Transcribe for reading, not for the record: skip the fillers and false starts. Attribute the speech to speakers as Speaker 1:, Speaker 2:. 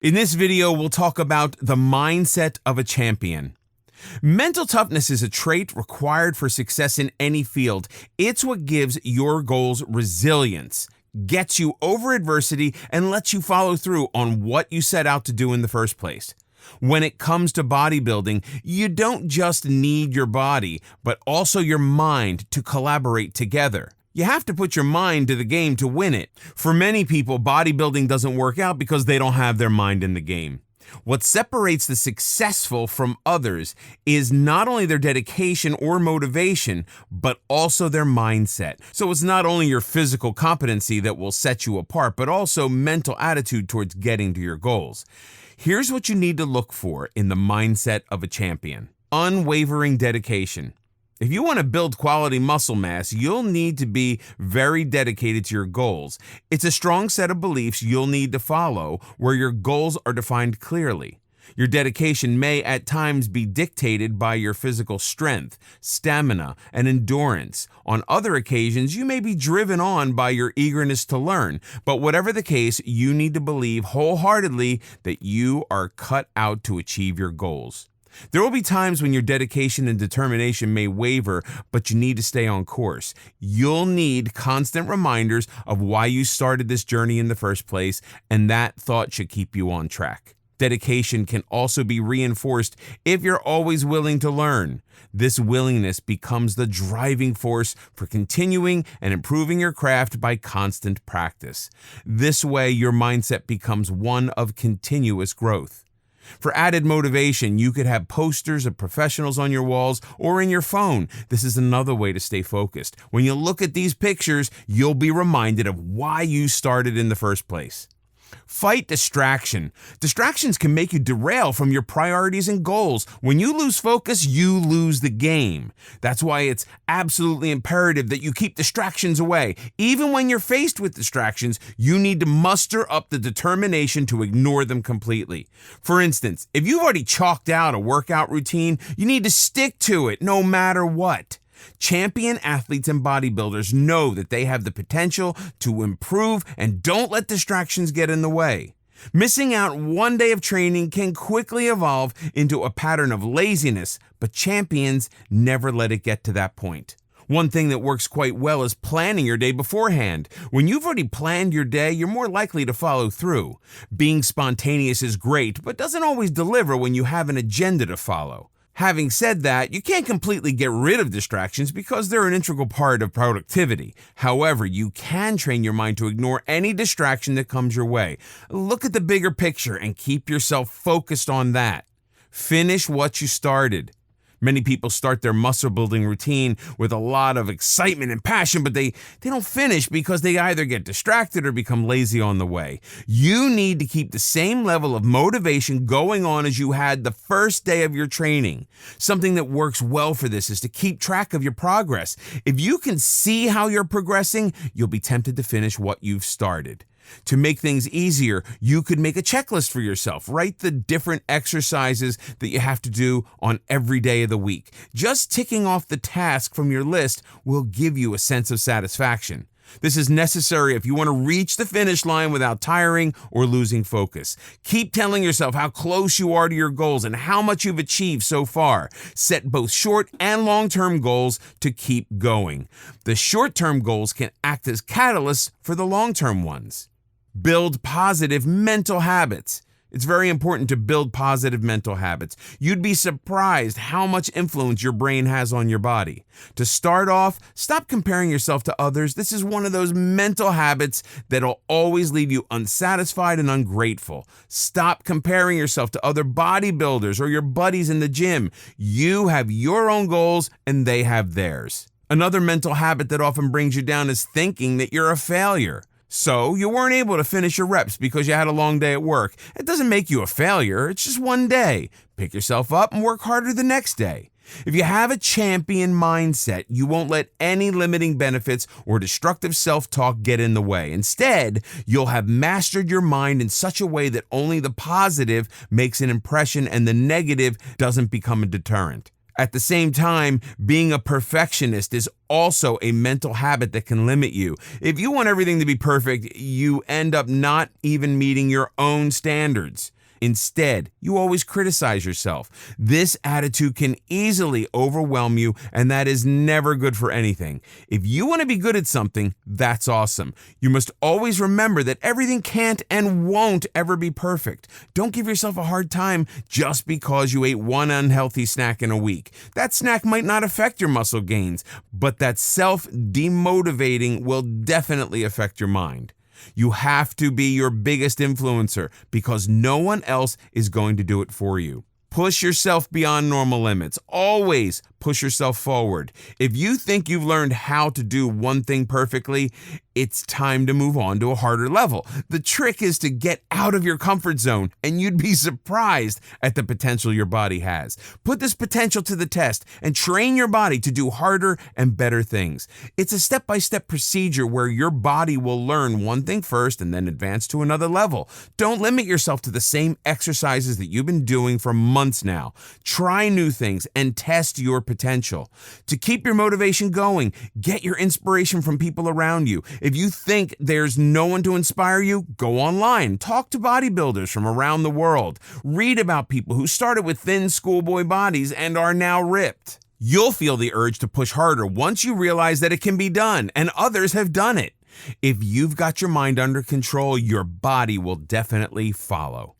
Speaker 1: In this video, we'll talk about the mindset of a champion. Mental toughness is a trait required for success in any field. It's what gives your goals resilience, gets you over adversity, and lets you follow through on what you set out to do in the first place. When it comes to bodybuilding, you don't just need your body, but also your mind to collaborate together. You have to put your mind to the game to win it. For many people, bodybuilding doesn't work out because they don't have their mind in the game. What separates the successful from others is not only their dedication or motivation, but also their mindset. So it's not only your physical competency that will set you apart, but also mental attitude towards getting to your goals. Here's what you need to look for in the mindset of a champion: unwavering dedication. If you want to build quality muscle mass, you'll need to be very dedicated to your goals. It's a strong set of beliefs you'll need to follow where your goals are defined clearly. Your dedication may at times be dictated by your physical strength, stamina, and endurance. On other occasions, you may be driven on by your eagerness to learn. But whatever the case, you need to believe wholeheartedly that you are cut out to achieve your goals. There will be times when your dedication and determination may waver, but you need to stay on course. You'll need constant reminders of why you started this journey in the first place, and that thought should keep you on track. Dedication can also be reinforced if you're always willing to learn. This willingness becomes the driving force for continuing and improving your craft by constant practice. This way, your mindset becomes one of continuous growth. For added motivation, you could have posters of professionals on your walls or in your phone. This is another way to stay focused. When you look at these pictures, you'll be reminded of why you started in the first place. Fight distraction. Distractions can make you derail from your priorities and goals. When you lose focus, you lose the game. That's why it's absolutely imperative that you keep distractions away. Even when you're faced with distractions, you need to muster up the determination to ignore them completely. For instance, if you've already chalked out a workout routine, you need to stick to it no matter what. Champion athletes and bodybuilders know that they have the potential to improve and don't let distractions get in the way. Missing out one day of training can quickly evolve into a pattern of laziness, but champions never let it get to that point. One thing that works quite well is planning your day beforehand. When you've already planned your day, you're more likely to follow through. Being spontaneous is great, but doesn't always deliver when you have an agenda to follow. Having said that, you can't completely get rid of distractions because they're an integral part of productivity. However, you can train your mind to ignore any distraction that comes your way. Look at the bigger picture and keep yourself focused on that. Finish what you started. Many people start their muscle building routine with a lot of excitement and passion, but they don't finish because they either get distracted or become lazy on the way. You need to keep the same level of motivation going on as you had the first day of your training. Something that works well for this is to keep track of your progress. If you can see how you're progressing, you'll be tempted to finish what you've started. To make things easier, you could make a checklist for yourself. Write the different exercises that you have to do on every day of the week. Just ticking off the task from your list will give you a sense of satisfaction. This is necessary if you want to reach the finish line without tiring or losing focus. Keep telling yourself how close you are to your goals and how much you've achieved so far. Set both short and long-term goals to keep going. The short-term goals can act as catalysts for the long-term ones. Build positive mental habits. It's very important to build positive mental habits. You'd be surprised how much influence your brain has on your body. To start off, stop comparing yourself to others. This is one of those mental habits that'll always leave you unsatisfied and ungrateful. Stop comparing yourself to other bodybuilders or your buddies in the gym. You have your own goals and they have theirs. Another mental habit that often brings you down is thinking that you're a failure. So you weren't able to finish your reps because you had a long day at work. It doesn't make you a failure. It's just one day. Pick yourself up and work harder the next day. If you have a champion mindset, you won't let any limiting benefits or destructive self-talk get in the way. Instead, you'll have mastered your mind in such a way that only the positive makes an impression and the negative doesn't become a deterrent. At the same time, being a perfectionist is also a mental habit that can limit you. If you want everything to be perfect, you end up not even meeting your own standards. Instead, you always criticize yourself. This attitude can easily overwhelm you, and that is never good for anything. If you want to be good at something, that's awesome. You must always remember that everything can't and won't ever be perfect. Don't give yourself a hard time just because you ate one unhealthy snack in a week. That snack might not affect your muscle gains, but that self-demotivating will definitely affect your mind. You have to be your biggest influencer because no one else is going to do it for you. Push yourself beyond normal limits. Always push yourself forward. If you think you've learned how to do one thing perfectly, it's time to move on to a harder level. The trick is to get out of your comfort zone, and you'd be surprised at the potential your body has. Put this potential to the test and train your body to do harder and better things. It's a step-by-step procedure where your body will learn one thing first and then advance to another level. Don't limit yourself to the same exercises that you've been doing for months now. Try new things and test your potential. To keep your motivation going, get your inspiration from people around you. If you think there's no one to inspire you, go online. Talk to bodybuilders from around the world. Read about people who started with thin schoolboy bodies and are now ripped. You'll feel the urge to push harder once you realize that it can be done, and others have done it. If you've got your mind under control, your body will definitely follow.